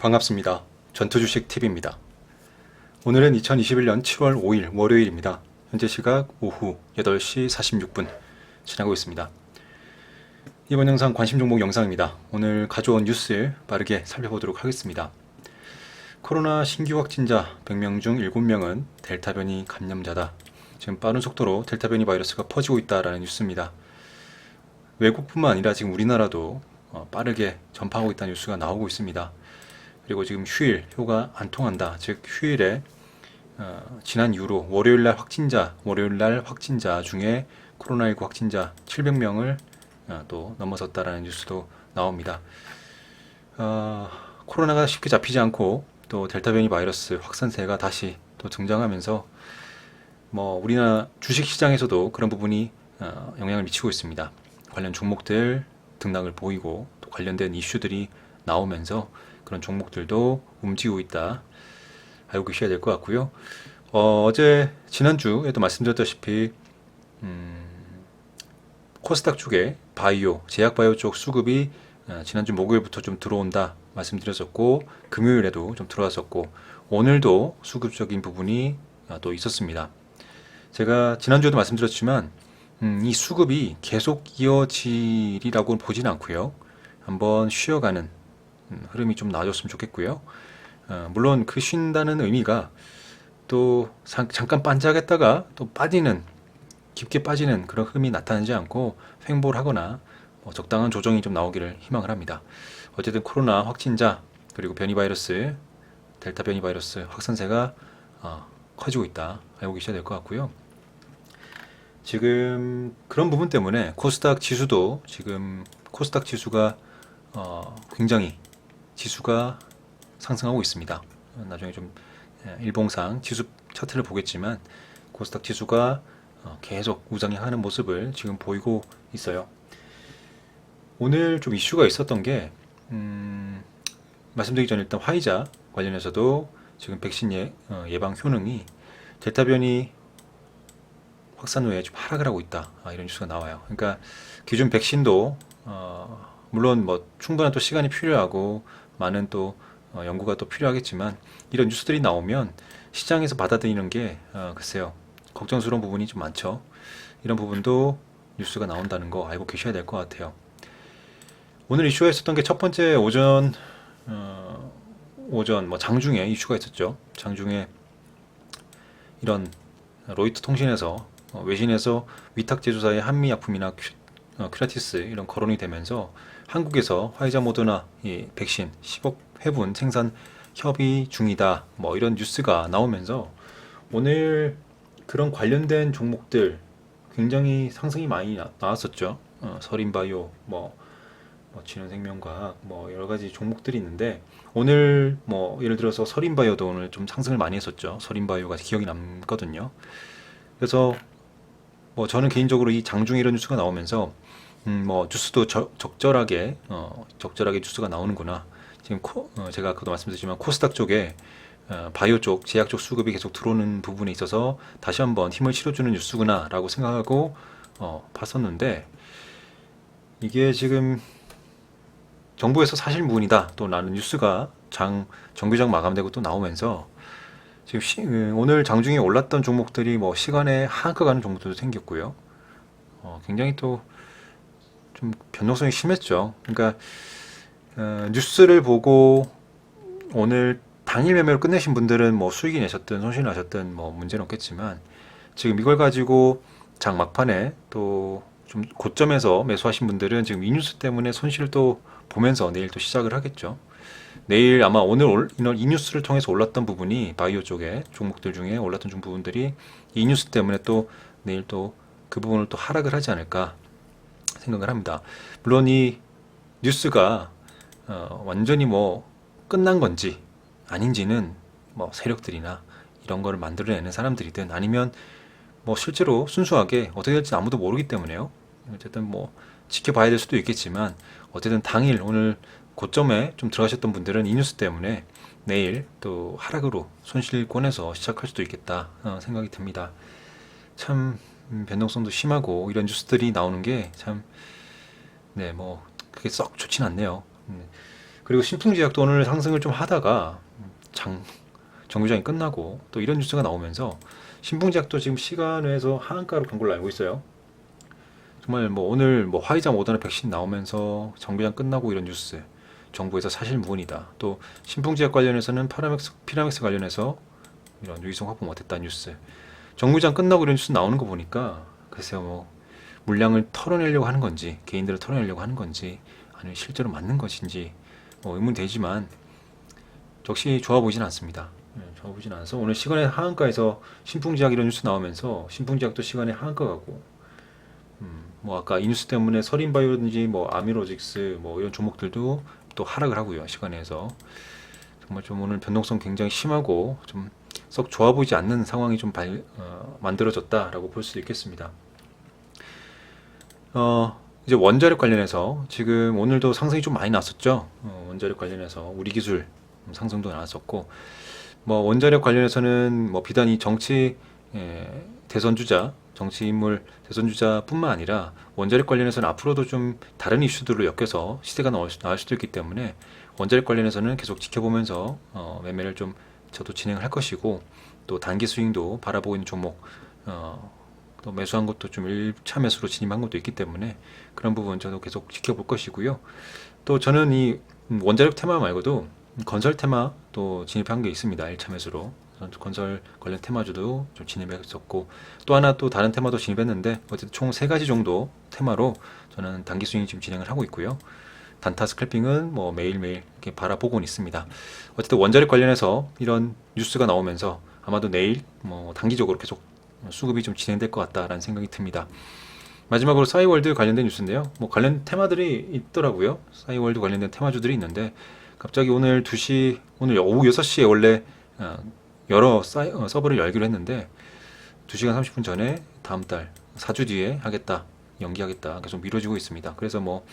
반갑습니다. 전투주식TV입니다. 오늘은 2021년 7월 5일 월요일입니다. 현재 시각 오후 8시 46분 지나고 있습니다. 이번 영상 관심 종목 영상입니다. 오늘 가져온 뉴스 빠르게 살펴보도록 하겠습니다. 코로나 신규 확진자 100명 중 7명은 델타 변이 감염자다. 지금 빠른 속도로 델타 변이 바이러스가 퍼지고 있다라는 뉴스입니다. 외국뿐만 아니라 지금 우리나라도 빠르게 전파하고 있다는 뉴스가 나오고 있습니다. 그리고 지금 휴일효가 안 통한다. 즉 휴일에 지난 이후로 월요일날 확진자 중에 코로나19 확진자 700명을 또 넘어섰다라는 뉴스도 나옵니다. 코로나가 쉽게 잡히지 않고 또 델타 변이 바이러스 확산세가 다시 또 등장하면서 우리나라 주식시장에서도 그런 부분이 영향을 미치고 있습니다. 관련 종목들 등락을 보이고 또 관련된 이슈들이 나오면서 그런 종목들도 움직이고 있다. 알고 계셔야 될 것 같고요. 지난주에도 말씀드렸다시피 코스닥 쪽에 제약바이오 쪽 수급이 지난주 목요일부터 좀 들어온다 말씀드렸었고, 금요일에도 좀 들어왔었고, 오늘도 수급적인 부분이 또 있었습니다. 제가 지난주에도 말씀드렸지만 이 수급이 계속 이어지리라고는 보진 않고요. 한번 쉬어가는 흐름이 좀 나아졌으면 좋겠고요. 물론 그 쉰다는 의미가 또 잠깐 반짝했다가 또 깊게 빠지는 그런 흐름이 나타나지 않고 횡보를 하거나 적당한 조정이 좀 나오기를 희망을 합니다. 어쨌든 코로나 확진자 그리고 델타 변이 바이러스 확산세가 커지고 있다. 알고 계셔야 될 것 같고요. 지금 그런 부분 때문에 코스닥 지수가 굉장히 지수가 상승하고 있습니다. 나중에 좀 일봉상 지수 차트를 보겠지만 코스닥 지수가 계속 우상향하는 모습을 지금 보이고 있어요. 오늘 좀 이슈가 있었던 게 말씀드리기 전에 일단 화이자 관련해서도 지금 백신 예방 효능이 델타 변이 확산 후에 좀 하락을 하고 있다. 이런 뉴스가 나와요. 그러니까 기존 백신도 물론 충분한 또 시간이 필요하고 많은 또 연구가 또 필요하겠지만 이런 뉴스들이 나오면 시장에서 받아들이는 게 글쎄요, 걱정스러운 부분이 좀 많죠. 이런 부분도 뉴스가 나온다는 거 알고 계셔야 될 것 같아요. 오늘 이슈가 있었던 게 첫 번째 오전 장중에 이슈가 있었죠. 장중에 이런 로이터 통신에서 외신에서 위탁 제조사의 한미약품이나 큐라티스 이런 거론이 되면서 한국에서 화이자 모더나 백신 10억 회분 생산 협의 중이다 이런 뉴스가 나오면서 오늘 그런 관련된 종목들 굉장히 상승이 많이 나왔었죠. 서린바이오, 진원생명과학 여러 가지 종목들이 있는데 오늘 예를 들어서 서린바이오도 오늘 좀 상승을 많이 했었죠. 서린바이오가 기억이 남거든요. 그래서 저는 개인적으로 이 장중에 이런 뉴스가 나오면서 뉴스도 적절하게 뉴스가 나오는구나. 지금 제가 아까도 말씀드렸지만 코스닥 쪽에 바이오 쪽, 제약 쪽 수급이 계속 들어오는 부분에 있어서 다시 한번 힘을 실어주는 뉴스구나 라고 생각하고 봤었는데, 이게 지금 정부에서 사실무근이다 또 라는 뉴스가 정규장 마감되고 또 나오면서 지금 오늘 장중에 올랐던 종목들이 시간에 하한가 가는 종목들도 생겼고요. 굉장히 또 좀 변동성이 심했죠. 그러니까 뉴스를 보고 오늘 당일 매매로 끝내신 분들은 수익이 내셨든 손실 나셨든 문제는 없겠지만, 지금 이걸 가지고 장 막판에 또 좀 고점에서 매수하신 분들은 지금 이 뉴스 때문에 손실을 또 보면서 내일 또 시작을 하겠죠. 내일 아마 이 뉴스를 통해서 올랐던 부분이 바이오 쪽에 종목들 중에 올랐던 부분들이 이 뉴스 때문에 또 내일 또 그 부분을 또 하락을 하지 않을까 생각을 합니다. 물론 이 뉴스가 완전히 끝난 건지 아닌지는 세력들이나 이런 거를 만들어내는 사람들이든 아니면 실제로 순수하게 어떻게 될지 아무도 모르기 때문에요. 어쨌든 지켜봐야 될 수도 있겠지만, 어쨌든 당일 오늘 고점에 좀 들어가셨던 분들은 이 뉴스 때문에 내일 또 하락으로 손실권에서 시작할 수도 있겠다 생각이 듭니다. 참 변동성도 심하고 이런 뉴스들이 나오는 게 참 그게 썩 좋진 않네요. 그리고 신풍제약도 오늘 상승을 좀 하다가 정규장이 끝나고 또 이런 뉴스가 나오면서 신풍제약도 지금 시간에서 하한가로 간 걸로 알고 있어요. 정말 뭐 오늘 뭐 화이자 모더나 백신 나오면서 정규장 끝나고 이런 뉴스, 정부에서 사실무근이다. 또 신풍제약 관련해서는 피라맥스 관련해서 이런 유의성 확보 못했다 뉴스. 정규장 끝나고 이런 뉴스 나오는 거 보니까 글쎄요, 뭐 물량을 털어내려고 하는 건지, 개인들을 털어내려고 하는 건지, 아니면 실제로 맞는 것인지 뭐 의문되지만 역시 좋아 보이진 않습니다. 좋아 보이진 않아서 오늘 시간에 하한가에서 신풍제약 이런 뉴스 나오면서 신풍제약도 시간에 하한가 가고, 뭐 아까 이 뉴스 때문에 서린바이오든지 뭐 아미로직스 뭐 이런 종목들도 또 하락을 하고요. 시간에서 정말 좀 오늘 변동성 굉장히 심하고 좀 썩 좋아 보이지 않는 상황이 좀 만들어졌다라고 볼 수 있겠습니다. 이제 원자력 관련해서 지금 오늘도 상승이 좀 많이 났었죠. 원자력 관련해서 우리 기술 상승도 나왔었고, 뭐 원자력 관련해서는 뭐 비단 이 정치 대선 주자, 정치 인물 대선 주자뿐만 아니라 원자력 관련해서는 앞으로도 좀 다른 이슈들로 엮여서 시세가 나올 수도 있기 때문에 원자력 관련해서는 계속 지켜보면서 매매를 좀 저도 진행을 할 것이고, 또 단기 스윙도 바라보고 있는 종목 또 매수한 것도 좀 1차 매수로 진입한 것도 있기 때문에 그런 부분 저도 계속 지켜볼 것이고요. 또 저는 이 원자력 테마 말고도 건설 테마 또 진입한 게 있습니다. 1차 매수로 건설 관련 테마주도 좀 진입했었고, 또 하나 또 다른 테마도 진입했는데 어쨌든 총 3가지 정도 테마로 저는 단기 스윙 지금 진행을 하고 있고요. 단타 스클핑은 뭐 매일매일 이렇게 바라보고는 있습니다. 어쨌든 원자력 관련해서 이런 뉴스가 나오면서 아마도 내일 뭐 단기적으로 계속 수급이 좀 진행될 것 같다라는 생각이 듭니다. 마지막으로 싸이월드 관련된 뉴스인데요. 뭐 관련 테마들이 있더라고요. 싸이월드 관련된 테마주들이 있는데 갑자기 오늘 오늘 오후 6시에 원래 여러 서버를 열기로 했는데 2시간 30분 전에 다음 달 4주 뒤에 하겠다, 연기하겠다 계속 미뤄지고 있습니다. 그래서 뭐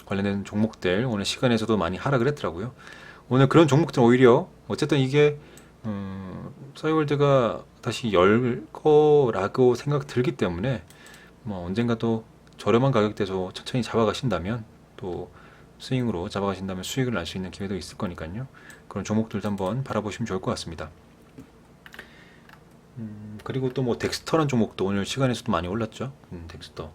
관련된 종목들 오늘 시간에서도 많이 하락을 했더라고요. 오늘 그런 종목들은 오히려 어쨌든 이게 싸이월드가 다시 열 거라고 생각 들기 때문에 뭐 언젠가 또 저렴한 가격대에서 천천히 잡아가신다면, 또 스윙으로 잡아가신다면 수익을 날 수 있는 기회도 있을 거니까요. 그런 종목들도 한번 바라보시면 좋을 것 같습니다. 그리고 또 뭐 덱스터란 종목도 오늘 시간에서도 많이 올랐죠. 덱스터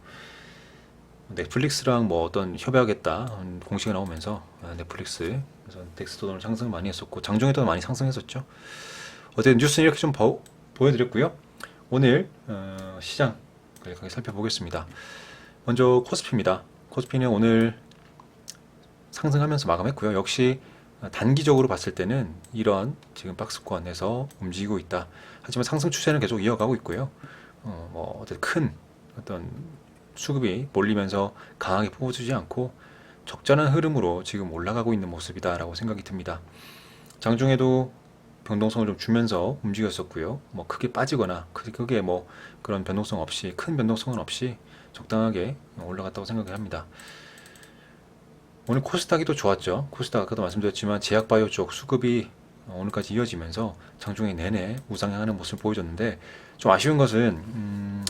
넷플릭스랑 뭐 어떤 협약하겠다 공시가 나오면서 넷플릭스, 그래서 덱스터 오늘 상승 많이 했었고 장중에도 많이 상승했었죠. 어쨌든 뉴스는 이렇게 좀 보여드렸고요. 오늘 시장 간략하게 살펴보겠습니다. 먼저 코스피입니다. 코스피는 오늘 상승하면서 마감했고요. 역시 단기적으로 봤을 때는 이런 지금 박스권에서 움직이고 있다. 하지만 상승 추세는 계속 이어가고 있고요. 뭐 어쨌든 큰 어떤 수급이 몰리면서 강하게 뽑아주지 않고 적절한 흐름으로 지금 올라가고 있는 모습이다라고 생각이 듭니다. 장중에도 변동성을 좀 주면서 움직였었고요. 뭐 크게 빠지거나 크게 뭐 그런 변동성 없이, 큰 변동성은 없이 적당하게 올라갔다고 생각을 합니다. 오늘 코스닥이 또 좋았죠. 코스닥 아까도 말씀드렸지만 제약바이오 쪽 수급이 오늘까지 이어지면서 장중에 내내 우상향하는 모습을 보여줬는데, 좀 아쉬운 것은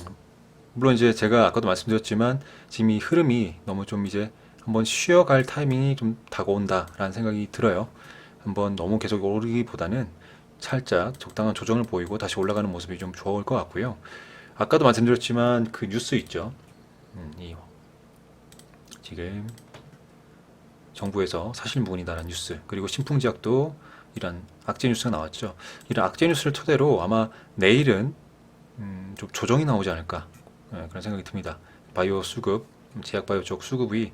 물론 이제 제가 아까도 말씀드렸지만 지금 이 흐름이 너무 좀 이제 한번 쉬어갈 타이밍이 좀 다가온다라는 생각이 들어요. 한번 너무 계속 오르기보다는 살짝 적당한 조정을 보이고 다시 올라가는 모습이 좀 좋을 것 같고요. 아까도 말씀드렸지만 그 뉴스 있죠. 지금 정부에서 사실무근이다라는 뉴스, 그리고 신풍제약도 이런 악재 뉴스가 나왔죠. 이런 악재 뉴스를 토대로 아마 내일은 좀 조정이 나오지 않을까, 그런 생각이 듭니다. 바이오 수급, 제약 바이오 쪽 수급이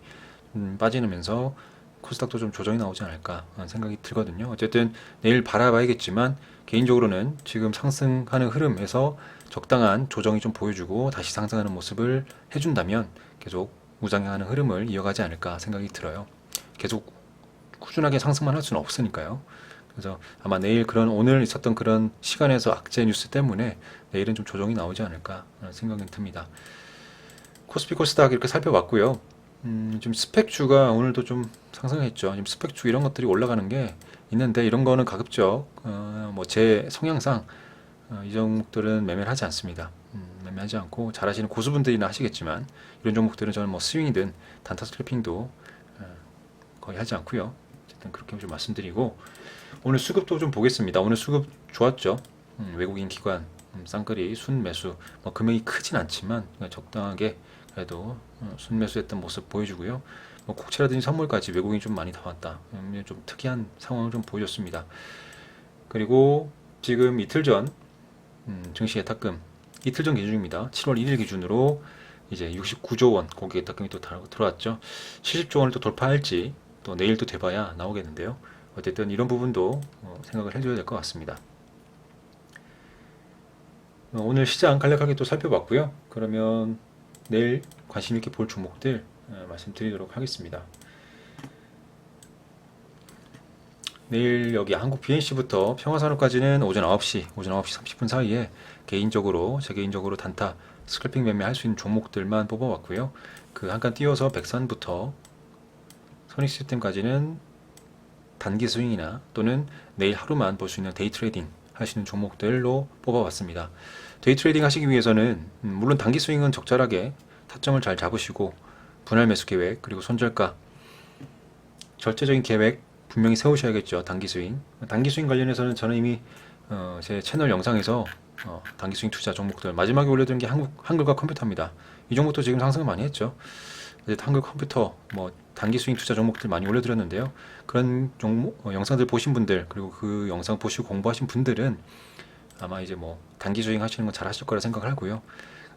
빠지면서 코스닥도 좀 조정이 나오지 않을까 하는 생각이 들거든요. 어쨌든 내일 바라봐야겠지만 개인적으로는 지금 상승하는 흐름에서 적당한 조정이 좀 보여주고 다시 상승하는 모습을 해준다면 계속 우상향하는 흐름을 이어가지 않을까 생각이 들어요. 계속 꾸준하게 상승만 할 수는 없으니까요. 그래서 아마 내일 오늘 있었던 그런 시간에서 악재 뉴스 때문에 내일은 좀 조정이 나오지 않을까 하는 생각이 듭니다. 코스피 코스닥 이렇게 살펴봤고요. 좀 스펙주가 오늘도 좀 상승했죠. 지금 스펙주 이런 것들이 올라가는 게 있는데 이런 거는 가급적 뭐 제 성향상 이 종목들은 매매를 하지 않습니다. 매매하지 않고 잘 하시는 고수분들이나 하시겠지만 이런 종목들은 저는 뭐 스윙이든 단타 스클핑도 거의 하지 않고요. 일단 그렇게 좀 말씀드리고 오늘 수급도 좀 보겠습니다. 오늘 수급 좋았죠. 외국인 기관 쌍끌이 순매수 금액이 크진 않지만 적당하게 그래도 순매수했던 모습 보여주고요. 국채라든지 선물까지 외국인이 좀 많이 나왔다. 좀 특이한 상황을 좀 보여줬습니다. 그리고 지금 이틀 전 증시 예탁금 이틀 전 기준입니다. 7월 1일 기준으로 이제 69조 원 거기 예탁금이 또 들어왔죠. 70조 원을 또 돌파할지 또 내일 또 돼봐야 나오겠는데요. 어쨌든 이런 부분도 생각을 해줘야 될 것 같습니다. 오늘 시장 간략하게 또 살펴봤고요. 그러면 내일 관심 있게 볼 종목들 말씀드리도록 하겠습니다. 내일 여기 한국 BNC부터 평화산업까지는 오전 9시 30분 사이에 제 개인적으로 단타 스클핑 매매할 수 있는 종목들만 뽑아왔고요. 그 한 칸 띄워서 백산부터 선익시스템까지는 단기 스윙이나 또는 내일 하루만 볼 수 있는 데이 트레이딩 하시는 종목들로 뽑아왔습니다. 데이 트레이딩 하시기 위해서는 물론 단기 스윙은 적절하게 타점을 잘 잡으시고 분할 매수 계획 그리고 손절가 절대적인 계획 분명히 세우셔야겠죠. 단기 스윙 관련해서는 저는 이미 제 채널 영상에서 단기 스윙 투자 종목들 마지막에 올려드린 게 한글과 컴퓨터입니다. 이 종목도 지금 상승을 많이 했죠. 한글 컴퓨터 단기 스윙 투자 종목들 많이 올려드렸는데요. 그런 종목 영상들 보신 분들 그리고 그 영상 보시고 공부하신 분들은 아마 이제 단기 스윙 하시는 건 잘 하실 거라 생각하고요.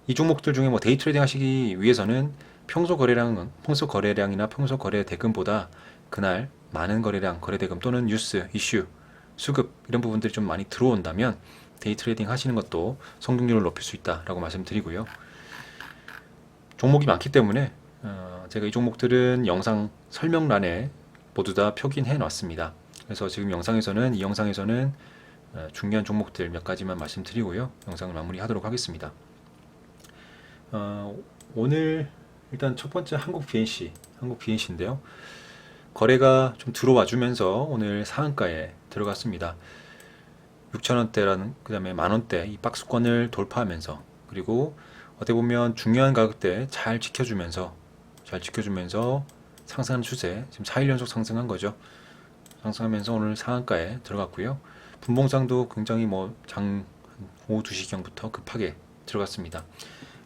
이 종목들 중에 데이 트레이딩 하시기 위해서는 평소 거래량이나 평소 거래 대금보다 그날 많은 거래량, 거래 대금 또는 뉴스, 이슈, 수급 이런 부분들이 좀 많이 들어온다면 데이 트레이딩 하시는 것도 성공률을 높일 수 있다라고 말씀드리고요. 종목이 많기 때문에 제가 이 종목들은 영상 설명란에 모두 다 표기해 놨습니다. 그래서 지금 이 영상에서는 중요한 종목들 몇 가지만 말씀드리고요. 영상을 마무리하도록 하겠습니다. 오늘 일단 첫 번째 한국 BNC인데요. 거래가 좀 들어와 주면서 오늘 상한가에 들어갔습니다. 6,000원대라는 그 다음에 만원대 이 박스권을 돌파하면서 그리고 어떻게 보면 중요한 가격대 잘 지켜주면서 상승하는 추세 지금 4일 연속 상승한 거죠. 상승하면서 오늘 상한가에 들어갔고요. 분봉상도 굉장히 장 오후 2시경부터 급하게 들어갔습니다.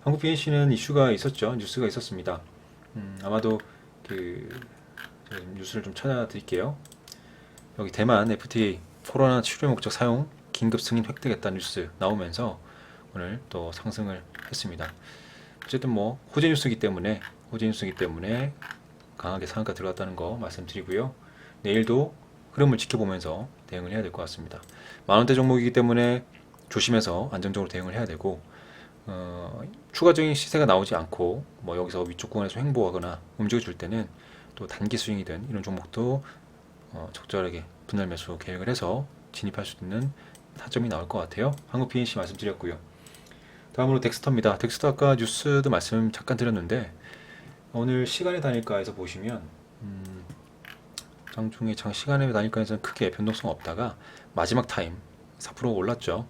한국 BNC는 이슈가 있었죠. 뉴스가 있었습니다. 아마도 뉴스를 좀 찾아드릴게요. 여기 대만 FTA 코로나 치료 목적 사용 긴급 승인 획득했다는 뉴스 나오면서 오늘 또 상승을 했습니다. 어쨌든 호재 뉴스이기 때문에 강하게 상한가 들어갔다는 거 말씀드리고요. 내일도 흐름을 지켜보면서 대응을 해야 될 것 같습니다. 만원대 종목이기 때문에 조심해서 안정적으로 대응을 해야 되고 추가적인 시세가 나오지 않고 여기서 위쪽 구간에서 횡보하거나 움직여줄 때는 또 단기 스윙이든 이런 종목도 적절하게 분할 매수 계획을 해서 진입할 수 있는 타점이 나올 것 같아요. 한국 BNC 말씀드렸고요. 다음으로 덱스터입니다. 덱스터 아까 뉴스도 말씀 잠깐 드렸는데 오늘 시간의 단일가에서 보시면 장중에 시간의 단일가에서는 크게 변동성 없다가 마지막 타임 4% 올랐죠.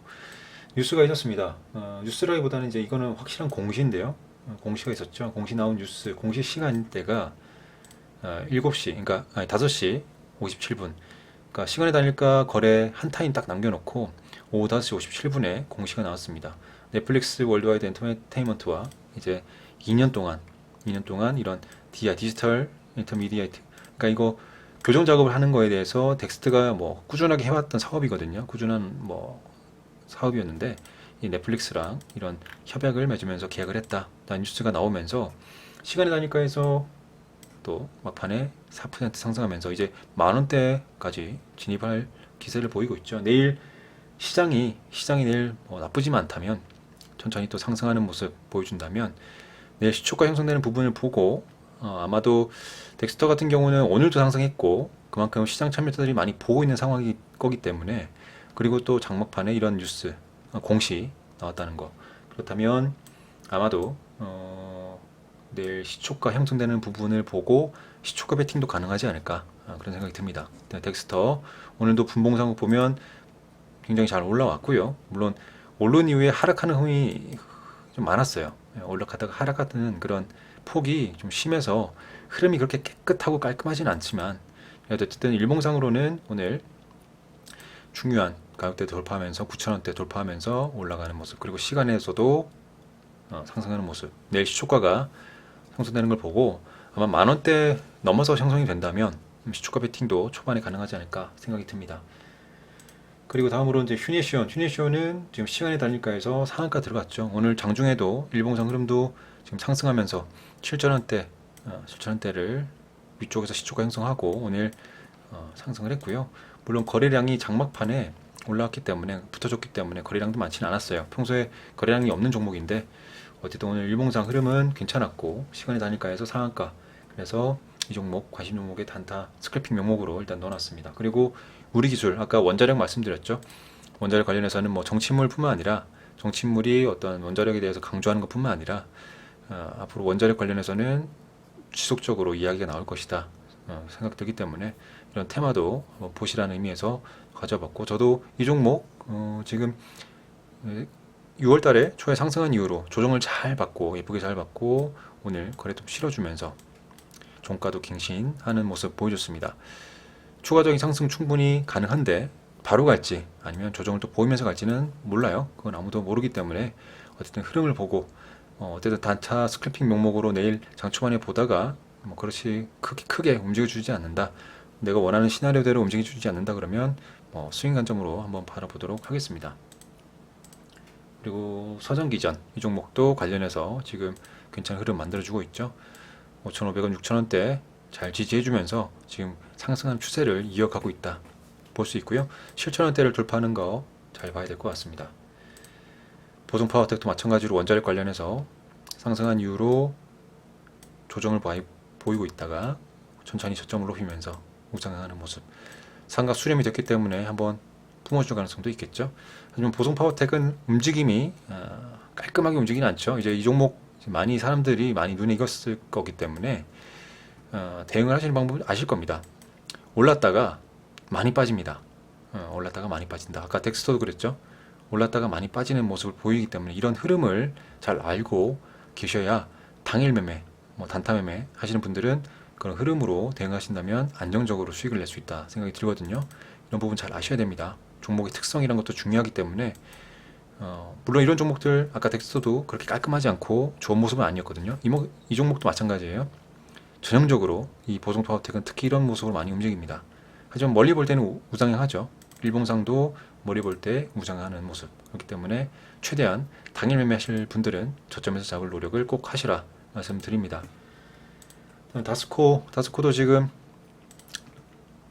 뉴스가 있었습니다. 뉴스라기보다는 이제 이거는 확실한 공시인데요. 공시가 있었죠. 공시 나온 뉴스 공시 시간대가 7시 그러니까 5시 57분 그러니까 시간의 단일가 거래 한 타임 딱 남겨놓고 오후 5시 57분에 공시가 나왔습니다. 넷플릭스 월드와이드 엔터테인먼트와 이제 2년 동안 이런 디지털 인터미디에이트 그러니까 이거 교정 작업을 하는 거에 대해서 덱스트가 꾸준하게 해왔던 사업이거든요. 꾸준한 사업이었는데 이 넷플릭스랑 이런 협약을 맺으면서 계약을 했다라는 뉴스가 나오면서 시간의 단일가에서 또 막판에 4% 상승하면서 이제 만원대까지 진입할 기세를 보이고 있죠. 내일 시장이 내일 나쁘지만 않다면 천천히 또 상승하는 모습 보여준다면 내일 시초가 형성되는 부분을 보고 아마도 덱스터 같은 경우는 오늘도 상승했고 그만큼 시장 참여자들이 많이 보고 있는 상황일 거기 때문에 그리고 또 장막판에 이런 뉴스 공시 나왔다는 거 그렇다면 아마도 내일 시초가 형성되는 부분을 보고 시초가 베팅도 가능하지 않을까 그런 생각이 듭니다. 덱스터 오늘도 분봉상을 보면 굉장히 잘 올라왔고요. 물론 오른 이후에 하락하는 흐름이 좀 많았어요. 올라가다가 하락하는 그런 폭이 좀 심해서 흐름이 그렇게 깨끗하고 깔끔하지는 않지만 어쨌든 일봉상으로는 오늘 중요한 가격대 돌파하면서 9,000원대 돌파하면서 올라가는 모습, 그리고 시간에서도 상승하는 모습, 내일 시초가가 형성되는 걸 보고 아마 만원대 넘어서 형성이 된다면 시초가 베팅도 초반에 가능하지 않을까 생각이 듭니다. 그리고 다음으로 이제 휴네시온은 지금 시간의 단일가에서 상한가 들어갔죠. 오늘 장중에도 일봉상 흐름도 지금 상승하면서 7,000원대를 위쪽에서 시초가 형성하고 오늘 상승을 했고요. 물론 거래량이 장막판에 올라왔기 때문에 붙어줬기 때문에 거래량도 많지는 않았어요. 평소에 거래량이 없는 종목인데 어쨌든 오늘 일봉상 흐름은 괜찮았고 시간의 단일가에서 상한가, 그래서 이 종목 관심 종목의 단타 스크래핑 명목으로 일단 넣어놨습니다. 그리고 우리 기술, 아까 원자력 말씀드렸죠. 원자력 관련해서는 뭐 정친물뿐만 아니라 정친물이 어떤 원자력에 대해서 강조하는 것뿐만 아니라 앞으로 원자력 관련해서는 지속적으로 이야기가 나올 것이다 생각되기 때문에 이런 테마도 보시라는 의미에서 가져봤고, 저도 이 종목 지금 6월 달에 초에 상승한 이후로 조정을 잘 받고 예쁘게 잘 받고 오늘 거래 좀 실어주면서 종가도 갱신하는 모습 보여줬습니다. 추가적인 상승 충분히 가능한데 바로 갈지 아니면 조정을 또 보이면서 갈지는 몰라요. 그건 아무도 모르기 때문에 어쨌든 흐름을 보고 어쨌든 단타 스크래핑 명목으로 내일 장 초반에 보다가 뭐 그렇지 크게 움직여주지 않는다, 내가 원하는 시나리오대로 움직여주지 않는다 그러면 스윙 관점으로 한번 바라보도록 하겠습니다. 그리고 서전기전 이 종목도 관련해서 지금 괜찮은 흐름 만들어주고 있죠. 5,500원, 6,000원대 잘 지지해주면서 지금 상승한 추세를 이어가고 있다 볼 수 있고요. 7,000원대를 돌파하는 거 잘 봐야 될 것 같습니다. 보성파워텍도 마찬가지로 원자력 관련해서 상승한 이후로 조정을 보이고 있다가 천천히 저점을 높이면서 우상향하는 모습, 상각 수렴이 됐기 때문에 한번 뿜어줄 가능성도 있겠죠. 하지만 보성파워텍은 움직임이 깔끔하게 움직이진 않죠. 이제 이 종목 많이 사람들이 많이 눈에 익었을 거기 때문에 대응을 하시는 방법을 아실 겁니다. 올랐다가 많이 빠집니다. 올랐다가 많이 빠진다. 아까 덱스터도 그랬죠. 올랐다가 많이 빠지는 모습을 보이기 때문에 이런 흐름을 잘 알고 계셔야 당일 매매, 단타 매매 하시는 분들은 그런 흐름으로 대응하신다면 안정적으로 수익을 낼 수 있다 생각이 들거든요. 이런 부분 잘 아셔야 됩니다. 종목의 특성이란 것도 중요하기 때문에 물론 이런 종목들 아까 덱스터도 그렇게 깔끔하지 않고 좋은 모습은 아니었거든요. 이 종목도 마찬가지예요. 전형적으로 이 보성파워텍은 특히 이런 모습으로 많이 움직입니다. 하지만 멀리 볼 때는 우상향하죠. 일봉상도 멀리 볼 때 우상향하는 모습. 그렇기 때문에 최대한 당일 매매하실 분들은 저점에서 잡을 노력을 꼭 하시라 말씀드립니다. 다스코도 지금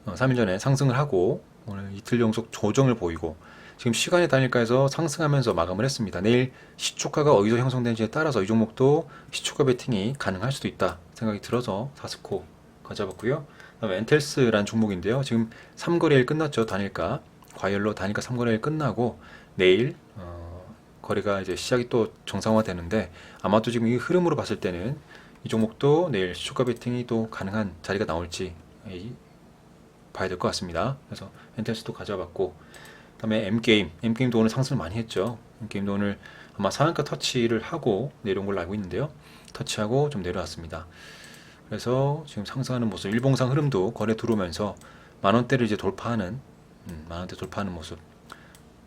3일 전에 상승을 하고 오늘 이틀 연속 조정을 보이고 지금 시간의 단일가에서 상승하면서 마감을 했습니다. 내일 시초가가 어디서 형성되는지에 따라서 이 종목도 시초가 베팅이 가능할 수도 있다 생각이 들어서 다스코 가져봤고요. 그다음에 엔텔스라는 종목인데요. 지금 3거래일 끝났죠. 단일가 과열로 단일가 3거래일 끝나고 내일 거래가 이제 시작이 또 정상화 되는데 아마도 지금 이 흐름으로 봤을 때는 이 종목도 내일 시초가 베팅이 또 가능한 자리가 나올지 봐야 될 것 같습니다. 그래서 엔텔스도 가져봤고, 그다음에 M게임도 오늘 상승을 많이 했죠. M게임도 오늘 아마 상한가 터치를 하고 내려온 걸로 알고 있는데요. 터치하고 좀 내려왔습니다. 그래서 지금 상승하는 모습, 일봉상 흐름도 거래 들어오면서 만원대를 이제 돌파하는 모습,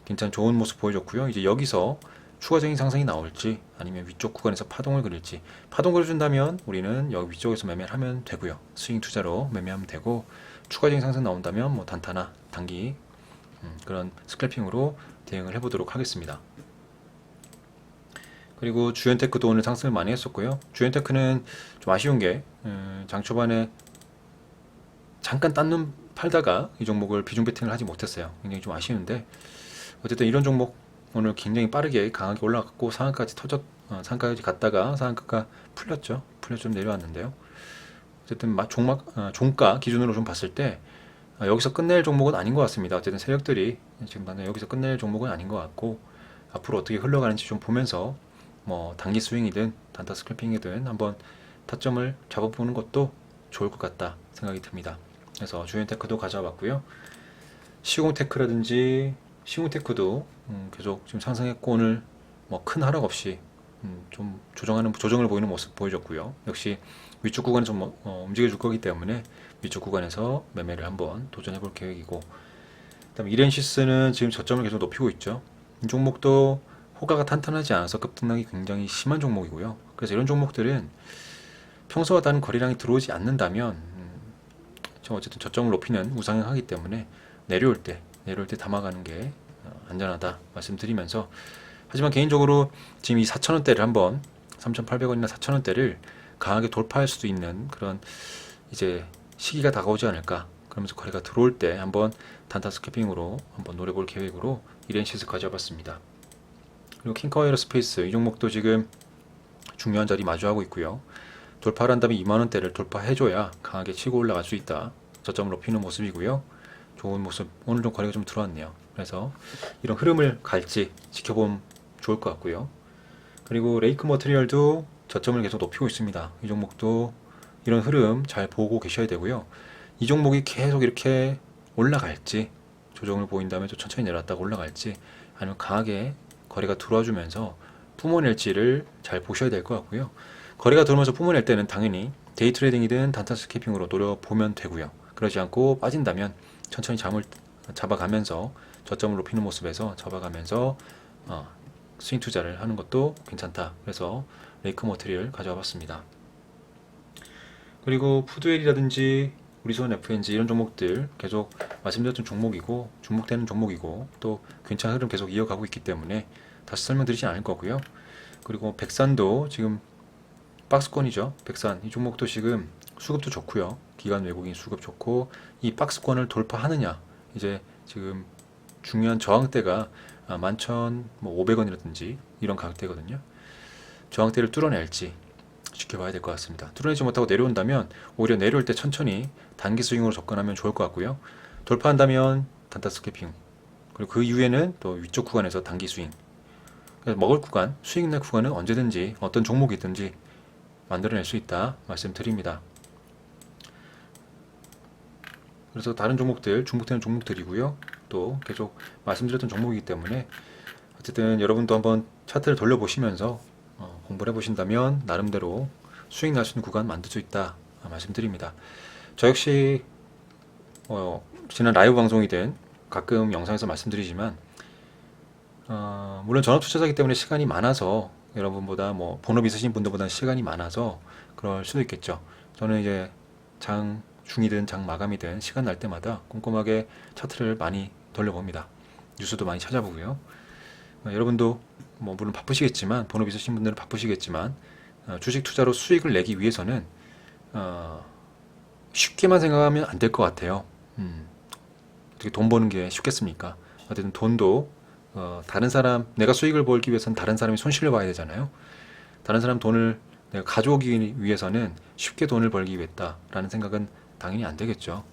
괜찮은 좋은 모습 보여줬고요. 이제 여기서 추가적인 상승이 나올지 아니면 위쪽 구간에서 파동을 그릴지, 파동 그려준다면 우리는 여기 위쪽에서 매매를 하면 되고요. 스윙 투자로 매매하면 되고, 추가적인 상승 나온다면 단타나 단기 그런 스크래핑으로 대응을 해보도록 하겠습니다. 그리고 주연테크도 오늘 상승을 많이 했었고요. 주연테크는 좀 아쉬운 게 장 초반에 잠깐 딴눈 팔다가 이 종목을 비중 베팅을 하지 못했어요. 굉장히 좀 아쉬운데 어쨌든 이런 종목 오늘 굉장히 빠르게 강하게 올라갔고 상한가까지 갔다가 상한가가 풀렸죠. 좀 내려왔는데요. 어쨌든 종가 기준으로 좀 봤을 때 여기서 끝낼 종목은 아닌 것 같습니다. 어쨌든 세력들이 지금 당장 여기서 끝낼 종목은 아닌 것 같고 앞으로 어떻게 흘러가는지 좀 보면서 단기 스윙이든 단타 스크래핑이든 한번 타점을 잡아보는 것도 좋을 것 같다 생각이 듭니다. 그래서 주연테크도 가져와봤고요. 시공테크도 계속 지금 상승했고 오늘 큰 하락 없이 좀 조정을 보이는 모습 보여줬고요. 역시 위쪽 구간은 좀 움직여줄 거기 때문에 위쪽 구간에서 매매를 한번 도전해 볼 계획이고, 그다음에 이렌시스는 지금 저점을 계속 높이고 있죠. 이 종목도 호가가 탄탄하지 않아서 급등락이 굉장히 심한 종목이고요. 그래서 이런 종목들은 평소와 다른 거래량이 들어오지 않는다면 좀 어쨌든 저점을 높이는 우상향하기 때문에 내려올 때 담아가는 게 안전하다 말씀드리면서, 하지만 개인적으로 지금 이 4,000원대를 한번 3,800원이나 4,000원대를 강하게 돌파할 수도 있는 그런 이제 시기가 다가오지 않을까, 그러면서 거래가 들어올 때 한번 단타 스캐핑으로 한번 노려볼 계획으로 이렌시스 가져와봤습니다. 그리고 킹커 에어로스페이스 이 종목도 지금 중요한 자리 마주하고 있고요. 돌파를 한다면 2만원대를 돌파해줘야 강하게 치고 올라갈 수 있다. 저점을 높이는 모습이고요. 좋은 모습, 오늘 좀 거래가 좀 들어왔네요. 그래서 이런 흐름을 갈지 지켜보면 좋을 것 같고요. 그리고 레이크 머티리얼도 저점을 계속 높이고 있습니다. 이 종목도 이런 흐름 잘 보고 계셔야 되고요. 이 종목이 계속 이렇게 올라갈지, 조정을 보인다면 또 천천히 내려왔다가 올라갈지, 아니면 강하게 거래가 들어와주면서 뿜어낼지를 잘 보셔야 될 것 같고요. 거래가 들어오면서 뿜어낼 때는 당연히 데이 트레이딩이든 단타 스캐핑으로 노려보면 되고요. 그러지 않고 빠진다면 천천히 잠을 잡아가면서 저점을 높이는 모습에서 잡아가면서 스윙 투자를 하는 것도 괜찮다. 그래서 레이크 머티리얼 가져와 봤습니다. 그리고 푸드웰이라든지 우리손 FNG 이런 종목들 계속 말씀드렸던 종목이고 주목되는 종목이고 또 괜찮은 흐름 계속 이어가고 있기 때문에 다시 설명드리지 않을 거고요. 그리고 백산도 지금 박스권이죠. 백산 이 종목도 지금 수급도 좋고요. 기관 외국인 수급 좋고, 이 박스권을 돌파하느냐, 이제 지금 중요한 저항대가 11,500원이라든지 이런 가격대거든요. 저항대를 뚫어낼지 지켜봐야 될 것 같습니다. 뚫어내지 못하고 내려온다면 오히려 내려올 때 천천히 단기 스윙으로 접근하면 좋을 것 같고요. 돌파한다면 단타 스캐핑, 그리고 그 이후에는 또 위쪽 구간에서 단기 스윙. 그래서 먹을 구간, 수익 날 구간은 언제든지 어떤 종목이든지 만들어낼 수 있다 말씀드립니다. 그래서 다른 종목들, 중복되는 종목들이고요. 또 계속 말씀드렸던 종목이기 때문에 어쨌든 여러분도 한번 차트를 돌려보시면서 공부를 해보신다면 나름대로 수익 날 수 있는 구간 만들 수 있다 말씀드립니다. 저 역시 지난 라이브 방송이든 가끔 영상에서 말씀드리지만 물론 전업 투자자이기 때문에 시간이 많아서 여러분보다 뭐 본업 있으신 분들보다 시간이 많아서 그럴 수도 있겠죠. 저는 이제 장 중이든 장 마감이든 시간 날 때마다 꼼꼼하게 차트를 많이 돌려봅니다. 뉴스도 많이 찾아보고요. 여러분도 뭐 물론 바쁘시겠지만, 본업 있으신 분들은 바쁘시겠지만 주식 투자로 수익을 내기 위해서는 쉽게만 생각하면 안 될 것 같아요. 어떻게 돈 버는 게 쉽겠습니까? 어쨌든 돈도 다른 사람, 내가 수익을 벌기 위해서는 다른 사람이 손실을 봐야 되잖아요. 다른 사람 돈을 내가 가져오기 위해서는 쉽게 돈을 벌기 위해다라는 생각은 당연히 안 되겠죠.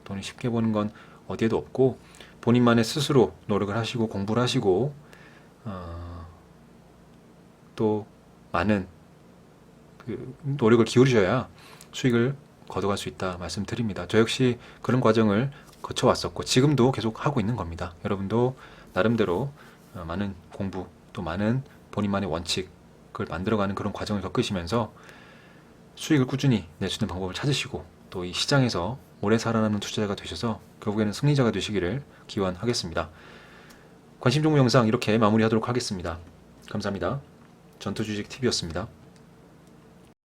돈이 쉽게 버는 건 어디에도 없고, 본인만의 스스로 노력을 하시고 공부를 하시고 또 많은 그 노력을 기울이셔야 수익을 거둬갈 수 있다 말씀드립니다. 저 역시 그런 과정을 거쳐왔었고 지금도 계속 하고 있는 겁니다. 여러분도 나름대로 많은 공부, 또 많은 본인만의 원칙을 만들어가는 그런 과정을 겪으시면서 수익을 꾸준히 낼 수 있는 방법을 찾으시고, 또 이 시장에서 오래 살아남는 투자자가 되셔서 결국에는 승리자가 되시기를 기원하겠습니다. 관심 종목 영상 이렇게 마무리하도록 하겠습니다. 감사합니다. 전투주식TV였습니다.